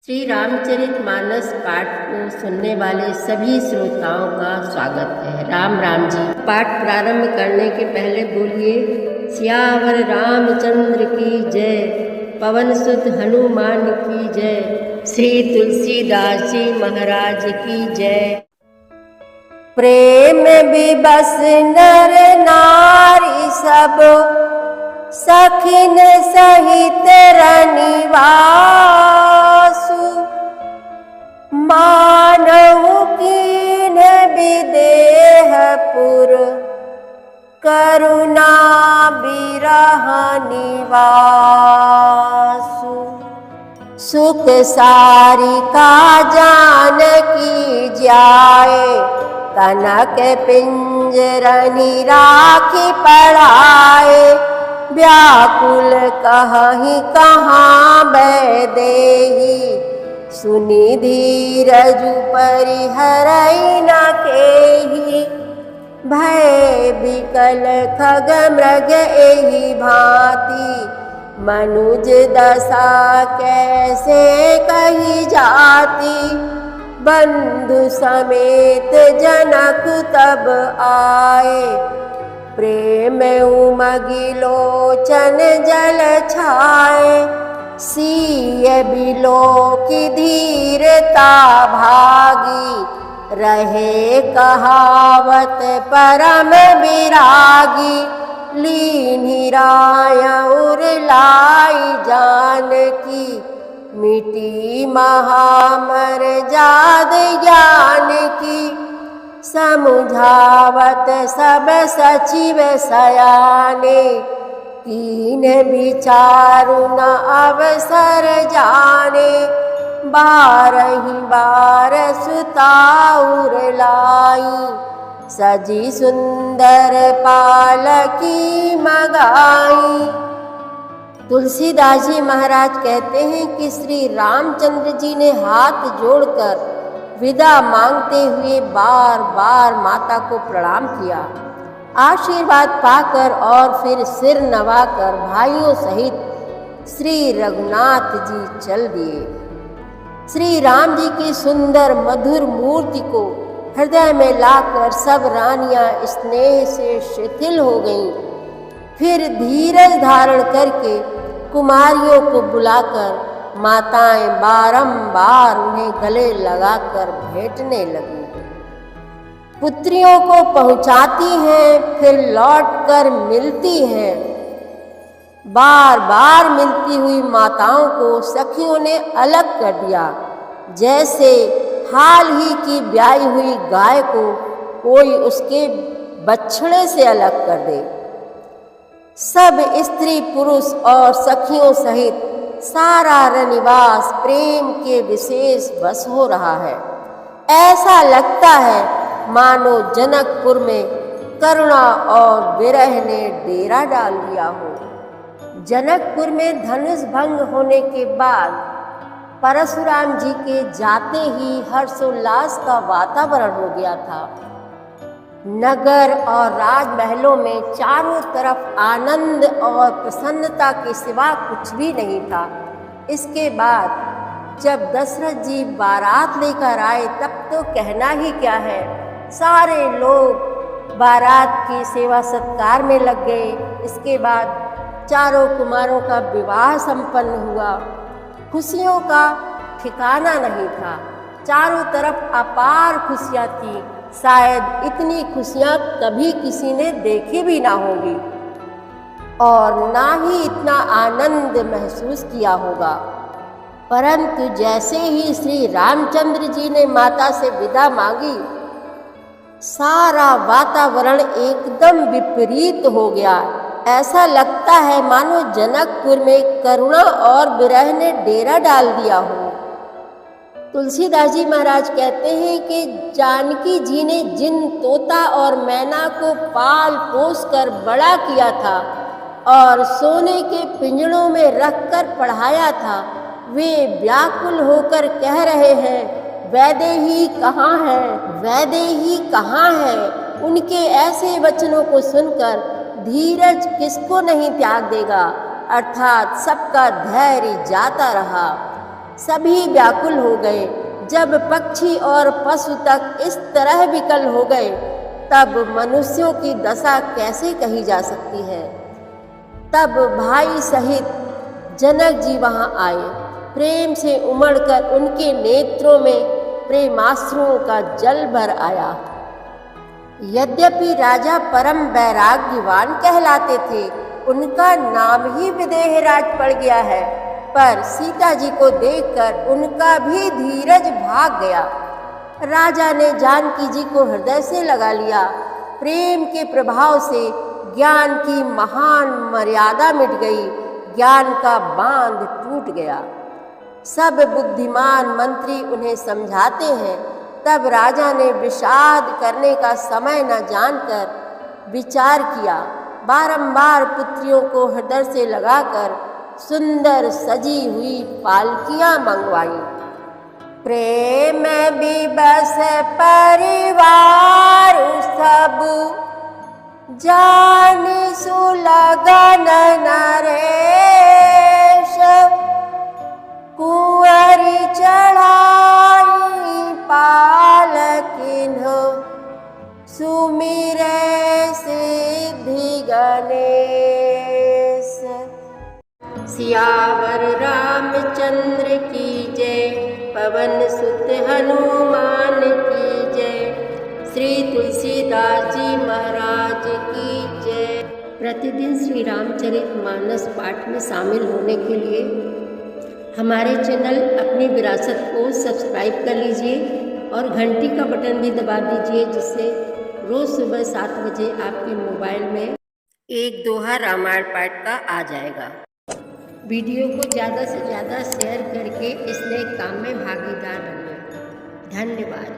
श्री रामचरितमानस पाठ को सुनने वाले सभी श्रोताओं का स्वागत है। राम राम जी। पाठ प्रारंभ करने के पहले बोलिए सियावर रामचंद्र की जय, पवन सुत हनुमान की जय, श्री तुलसीदास जी महाराज की जय। प्रेम विबस नर नारी सब, सखिन सहित रनिवासु, मानहु कीन विदेह पुर, करुणा बिरह निवासु। सुख सारिका जानकी जाए, कनक पिंजरनि राखी पढ़ाए, व्याकुल कहहि कहाँ बैदेही, सुनि धीरजु परिहरै न केहि, भय बिकल खग मृग एहि भांति, मनुज दशा कैसे कही जाती, बंधु समेत जनक तब आए, प्रेम उमगि लोचन जल छाए, सीय बिलोकि धीरता भागी, रहे कहावत परम विरागी, लीन्हि राय उर लाई जानकी, मिटी महामर जाद ज्ञान की, समुझावत सब सचिव सयाने, कीन विचारु न अवसर जाने, बारहि बार सुताउर लाई, सजी सुंदर पालकी मगाई। तुलसीदास जी महाराज कहते हैं कि श्री रामचंद्र जी ने हाथ जोड़कर विदा मांगते हुए बार बार माता को प्रणाम किया। आशीर्वाद पाकर और फिर सिर नवाकर भाइयों सहित श्री रघुनाथ जी चल दिए। श्री राम जी की सुंदर मधुर मूर्ति को हृदय में लाकर सब रानियां स्नेह से शिथिल हो गईं। फिर धीरज धारण करके कुमारियों को बुलाकर माताएं बारंबार उन्हें गले लगाकर भेंटने लगी। पुत्रियों को पहुंचाती हैं, फिर लौटकर मिलती हैं। बार बार मिलती हुई माताओं को सखियों ने अलग कर दिया, जैसे हाल ही की ब्याई हुई गाय को कोई उसके बछड़े से अलग कर दे। सब स्त्री पुरुष और सखियों सहित सारा रनिवास प्रेम के विशेष बस हो रहा है। ऐसा लगता है मानो जनकपुर में करुणा और विरह ने डेरा डाल दिया हो। जनकपुर में धनुष भंग होने के बाद परशुराम जी के जाते ही हर्षोल्लास का वातावरण हो गया था। नगर और राजमहलों में चारों तरफ आनंद और प्रसन्नता के सिवा कुछ भी नहीं था। इसके बाद जब दशरथ जी बारात लेकर आए तब तो कहना ही क्या है, सारे लोग बारात की सेवा सत्कार में लग गए। इसके बाद चारों कुमारों का विवाह संपन्न हुआ। खुशियों का ठिकाना नहीं था, चारों तरफ अपार खुशियाँ थी। शायद इतनी खुशियाँ कभी किसी ने देखी भी ना होगी और ना ही इतना आनंद महसूस किया होगा। परंतु जैसे ही श्री रामचंद्र जी ने माता से विदा मांगी, सारा वातावरण एकदम विपरीत हो गया। ऐसा लगता है मानो जनकपुर में करुणा और विरह ने डेरा डाल दिया हो। तुलसीदास जी महाराज कहते हैं कि जानकी जी ने जिन तोता और मैना को पाल पोस कर बड़ा किया था और सोने के पिंजड़ों में रखकर पढ़ाया था, वे व्याकुल होकर कह रहे हैं, वैदेही कहाँ है, वैदेही कहाँ है। उनके ऐसे वचनों को सुनकर धीरज किसको नहीं त्याग देगा, अर्थात सबका धैर्य जाता रहा। सभी व्याकुल हो गए। जब पक्षी और पशु तक इस तरह विकल हो गए, तब मनुष्यों की दशा कैसे कही जा सकती है। तब भाई सहित जनक जी वहां आए। प्रेम से उमड़कर उनके नेत्रों में प्रेमाश्रुओं का जल भर आया। यद्यपि राजा परम वैराग्यवान कहलाते थे, उनका नाम ही विदेहराज पड़ गया है, पर सीता जी को देखकर उनका भी धीरज भाग गया। राजा ने जानकी जी को हृदय से लगा लिया। प्रेम के प्रभाव से ज्ञान की महान मर्यादा मिट गई, ज्ञान का बांध टूट गया। सब बुद्धिमान मंत्री उन्हें समझाते हैं, तब राजा ने विषाद करने का समय न जानकर विचार किया। बारंबार पुत्रियों को हृदय से लगाकर सुंदर सजी हुई पालकियां मंगवाई। प्रेम विबस परिवार सब जानि सुलगन नरेश, कुंवरी चढ़ाई पालकिन्ह सुमिरे सिद्धि गणेश। सियावर रामचंद्र की जय, पवन सुत हनुमान की जय, श्री तुलसीदास जी महाराज की जय। प्रतिदिन श्री रामचरितमानस पाठ में शामिल होने के लिए हमारे चैनल अपनी विरासत को सब्सक्राइब कर लीजिए और घंटी का बटन भी दबा दीजिए, जिससे रोज़ सुबह 7 बजे आपके मोबाइल में एक दोहा रामायण पाठ का आ जाएगा। वीडियो को ज़्यादा से ज़्यादा शेयर करके इस नए काम में भागीदार बनिए। धन्यवाद।